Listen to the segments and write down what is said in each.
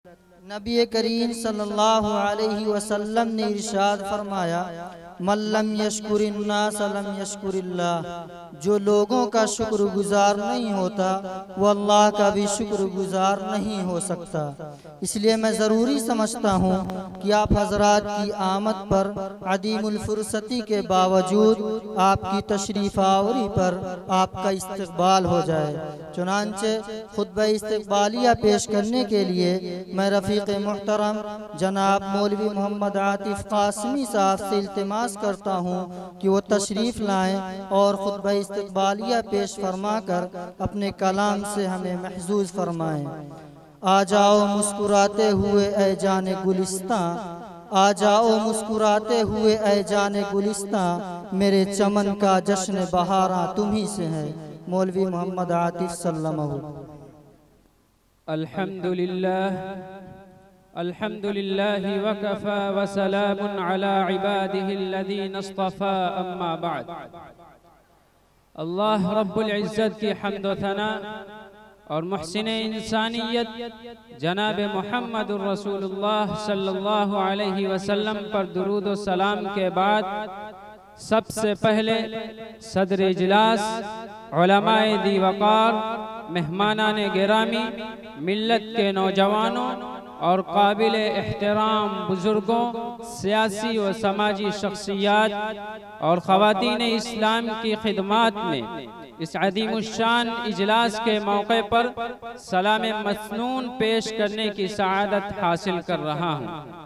नबी करीम सल्लल्लाहु अलैहि वसल्लम ने इरशाद फरमाया, मल्लम यशकुरिन्नास लम यशकुरिल्लाह, जो लोगों का शुक्रगुजार नहीं होता वो अल्लाह का भी शुक्रगुजार नहीं हो सकता। इसलिए मैं ज़रूरी समझता हूँ कि आप हजरात की आमद पर अदीमुल फुर्सती के बावजूद आपकी तशरीफ़ आवरी पर आपका इस्तकबाल हो जाए। चुनांचे खुतबा इस्तकबालिया पेश करने के लिए मैं रफ़ीक़ मुहतरम जनाब मौलवी मोहम्मद आतिफ कासमी साहब से इल्तिमास करता हूँ कि वो तशरीफ़ लाएँ और खुतबा इस्तकबालिया पेश फरमा कर अपने कलाम से हमें महजूज फरमाएँ। आ जाओ मुस्कुराते हुए ऐ जाने गुलिस्तां, आ जाओ मुस्कुराते हुए ऐ जाने गुलिस्तां, मेरे चमन का जश्न बहारा तुम्ही से है। मौलवी मोहम्मद आतिफ सल्लल्लाहु। अल्हम्दुलिल्लाह अल्हम्दुलिल्लाहि वकफ़ा व सलामुन अला इबादिहिल्लज़ीना इस्तफ़ा, अम्मा बाद। अल्लाह रब्बुल इज़्ज़त की हम्द व सना और मुहसिने इंसानियत जनाब मुहम्मदुर रसूलुल्लाह सल्लल्लाहु अलैहि वसल्लम पर दुरूद व सलाम के बाद सबसे पहले सदर इजलास, उलमाए दी वक़ार, मेहमानाने गिरामी, मिल्लत के नौजवानों और काबिल एहतराम बुजुर्गों, सियासी व समाजी शख्सियात और ख़वातीन इस्लाम की खिदमात में इस अज़ीमुश्शान इजलास के मौके पर सलाम मसनून पेश करने की सआदत हासिल कर रहा हूँ।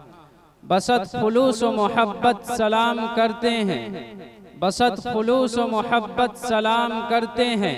बसत खुलूस व मोहब्बत सलाम करते हैं, बसत खुलूस व मोहब्बत सलाम करते हैं,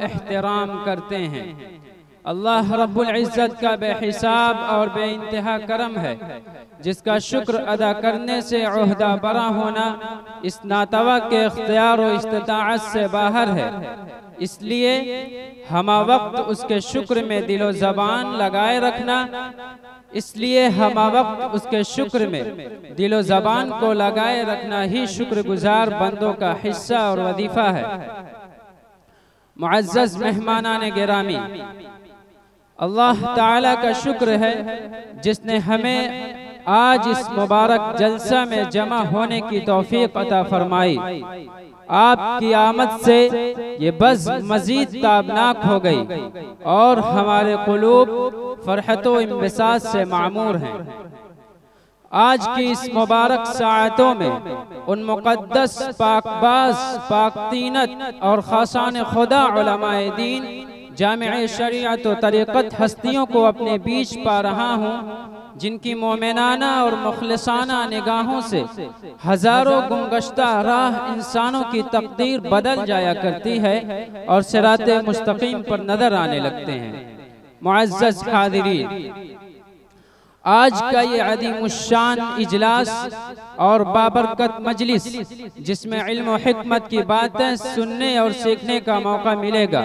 एहतराम करते हैं। अल्लाह रब्बुल इज़्ज़त का बेहिसाब और बेइंतहा करम है, जिसका शुक्र अदा करने से ओहदा बरा होना इस नातवा के इख्तियार व इस्तिताअत से बाहर है। इसलिए हमा वक्त उसके शुक्र में दिलो ज़बान लगाए रखना, इसलिए हमा वक्त उसके शुक्र में दिलो ज़बान को लगाए रखना ही शुक्रगुजार बंदों का हिस्सा और वजीफा है। मुअज़्ज़ज़ मेहमानाने गिरामी, अल्लाह ताला का शुक्र है जिसने हमें आज इस मुबारक जलसा में जमा होने की तौफीक अता फरमाई। आपकी आमद से ये बज़ मजीद ताबनाक हो गई और हमारे कुलूब फरहतो इम्बिसात से मामूर हैं। आज की इस मुबारक साअतों में उन मुक़द्दस, पाकबाज, पाकतीनत और खासान खुदा उलमाए दीन, जामिअ शरीअत व तरीक़त हस्तियों को अपने बीच पा रहा हूँ, जिनकी मोमिनाना और मुखलिसाना निगाहों से हजारों गुमगश्ता राह इंसानों की तकदीर बदल जाया करती है और सिराते मुस्तकीम पर नजर आने लगते हैं। मुअज़्ज़ज़ हाज़िरीन, आज का ये अज़ीमुश्शान इजलास और बाबरकत मजलिस, जिसमें इल्म व हिकमत की बातें सुनने और सीखने का मौका मिलेगा,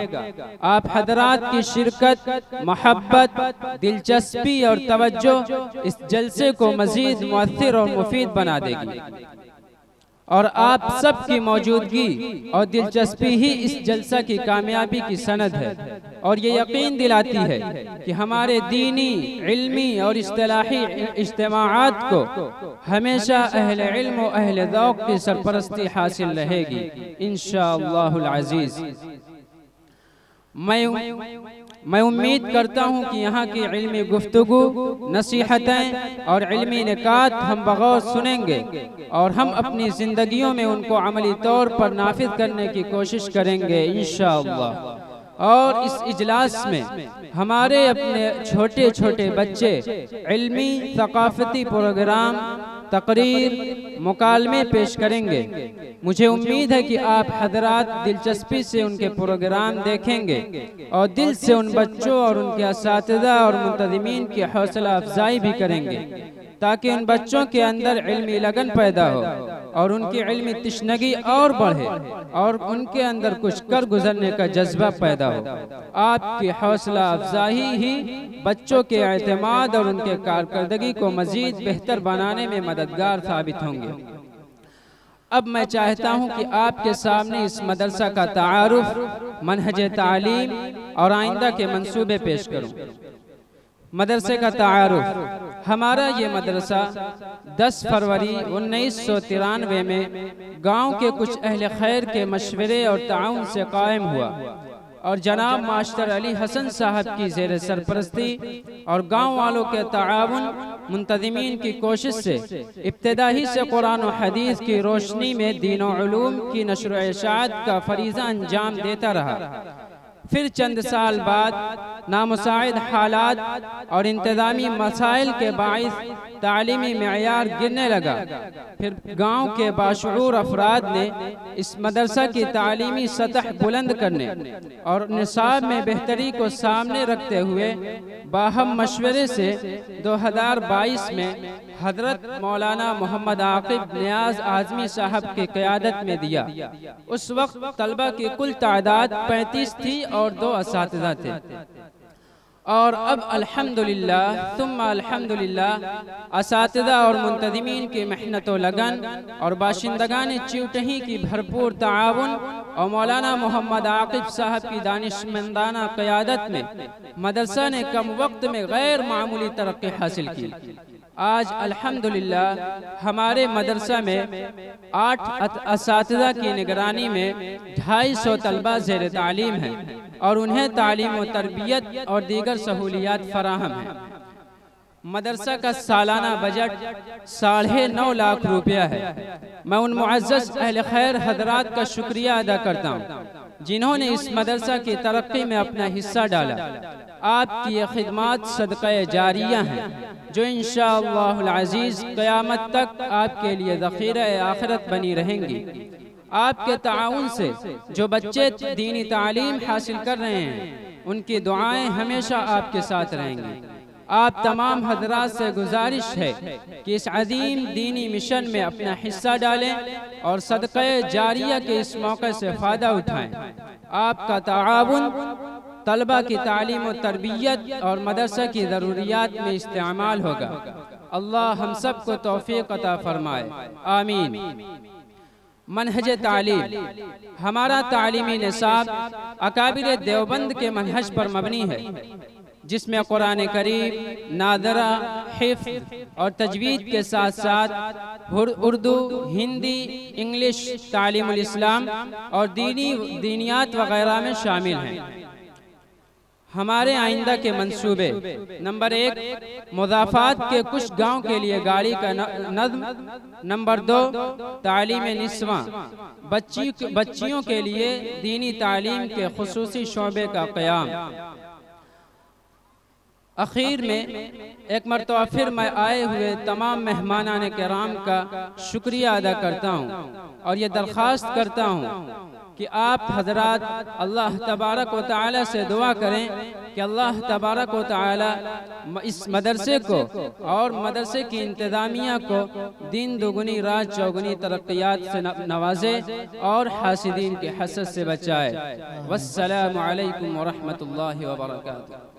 आप हजरात की शिरकत, मोहब्बत, दिलचस्पी और तवज्जो इस जलसे को मजीद मुअत्थिर और मुफीद बना देगी और आप सब की मौजूदगी और दिलचस्पी ही इस जलसा की कामयाबी की सनद है और ये यकीन दिलाती है कि हमारे दीनी, इल्मी और इस्तिलाही इज्तिमाआत को हमेशा अहले इल्म व अहले ज़ौक़ की सरपरस्ती हासिल रहेगी इंशाअल्लाहुल अज़ीज़। मैं उम्मीद करता हूँ कि यहाँ की इल्मी गुफ्तगू, नसीहतें और इल्मी निकात हम बगौर सुनेंगे और हम अपनी ज़िंदगियों में उनको अमली तौर पर नाफिज करने की कोशिश करेंगे इंशाअल्लाह। और इस इजलास में हमारे अपने छोटे छोटे बच्चे इल्मी, सकाफती प्रोग्राम, तकरीर, मुकालमे पेश करेंगे। मुझे उम्मीद है कि आप हजरात दिलचस्पी से उनके प्रोग्राम देखेंगे और दिल से उन बच्चों और उनके असातिज़ा और मुंतज़िमीन की हौसला अफजाई भी करेंगे, ताकि उन बच्चों के अंदर इल्मी लगन पैदा हो और उनकी इल्मी तिश्नगी और बढ़े और उनके अंदर कुछ कर गुजरने का जज्बा पैदा हो। आपकी हौसला अफजाई ही बच्चों के एतमाद और उनके कारकर्दगी को मजीद बेहतर बनाने में मददगार साबित होंगे। अब मैं चाहता हूं कि आपके सामने इस मदरसा का तारुफ, मनहज तालीम और आइंदा के मंसूबे पेश करूं। मदरसे का तारुफ। हमारा ये मदरसा 10 फरवरी 1993 में गांव के कुछ अहले खैर के मशवरे और ताउन से कायम हुआ और जनाब मास्टर अली हसन साहब की ज़ेर सरपरस्ती और गांव वालों के ताआवुन मुंतज़िमीन की कोशिश से इब्तिदाई से कुरान और हदीस की रोशनी में दीन और उलूम की नश्र व इशाअत का फरीज़ा अंजाम देता रहा। फिर चंद साल बाद नामुसाइद हालात और इंतज़ामी मसाइल के बाइस तालीमी मेयार गिरने लगा। फिर गांव के बाशऊर अफराद ने इस मदरसा की तालीमी सतह बुलंद करने और निसाब में बेहतरी को सामने रखते हुए बाहम मशवरे से 2022 में हजरत मौलाना मोहम्मद आकिब नियाज आज़मी साहब की क़यादत में दिया। उस वक्त तलबा की कुल तादाद 35 थी और 2 असातिज़ा थे और अब अल्हम्दुलिल्लाह सुम्मा अल्हम्दुलिल्लाह असातिज़ा और मुंतज़िमीन की मेहनत व लगन और बाशिंदगान चिवटही की भरपूर ताआवुन और मौलाना मोहम्मद आकिब साहब की दानिशमंदाना क़यादत में मदरसा ने कम वक्त में गैर मामूली तरक्की हासिल की। आज अल्हम्दुलिल्लाह हमारे मदरसा में 8 असातिज़ा की निगरानी में 250 तलबा ज़ेर तालीम हैं और उन्हें तालीम व तरबियत और दीगर सहूलियात फराहम हैं। मदरसा का सालाना बजट 9.5 लाख रुपया है। मैं उन मुअज़्ज़ज़ अहले खैर हज़रात का शुक्रिया अदा करता हूँ जिन्होंने इस मदरसा की तरक्की में अपना हिस्सा डाला। आपकी ये खिदमात सदक़े जारिया हैं जो इंशाअल्लाहुल अज़ीज़ क़यामत तक आपके लिए ज़ख़ीरा आखिरत बनी रहेंगी। आपके ताउन से जो बच्चे दीनी तालीम हासिल कर रहे हैं उनकी दुआएं हमेशा आपके साथ रहेंगी। आप तमाम हज़रात से गुजारिश है कि इस अज़ीम दीनी मिशन में अपना हिस्सा डालें और सदक़े जारिया के इस मौके से फ़ायदा उठाएं। आपका ताआवुन तलबा की तालीम और तरबियत और मदरसा की ज़रूरियात में इस्तेमाल होगा। अल्लाह हम सब को तौफ़ीक़ अता फरमाए, आमीन। मनहज तालीम। हमारा तालीमी निसाब अकाबिर देवबंद के मनहज पर मबनी है जिसमें कुरान करीम, नादरा, हिफ्ज़ और तजवीद के साथ साथ उर्दू, हिंदी, इंग्लिश, तालीमुल इस्लाम और दीनियात वगैरह में शामिल हैं। हमारे आइंदा के मंसूबे: नंबर 1 मुज़ाफ़ात के कुछ गांव के लिए गाड़ी का नज़्म। नंबर 2 तालीम निस्वां, बच्चियों के लिए दीनी तालीम के खुसूसी शोबे का क़याम। आखिर में एक मरतबा फिर मैं आए हुए तमाम मेहमानान किराम का शुक्रिया अदा करता हूँ और ये दरख्वास्त करता हूँ कि आप हजरात अल्लाह तबारक व तआला से दुआ करें कि अल्लाह तबारक व तआला इस मदरसे को और मदरसे की इंतज़ामिया को दिन दुगुनी रात चौगुनी तरक्कियात से नवाजे और हासिदीन के हसद से बचाए। वस्सलामु अलैकुम व रहमतुल्लाहि व बरकातुहू।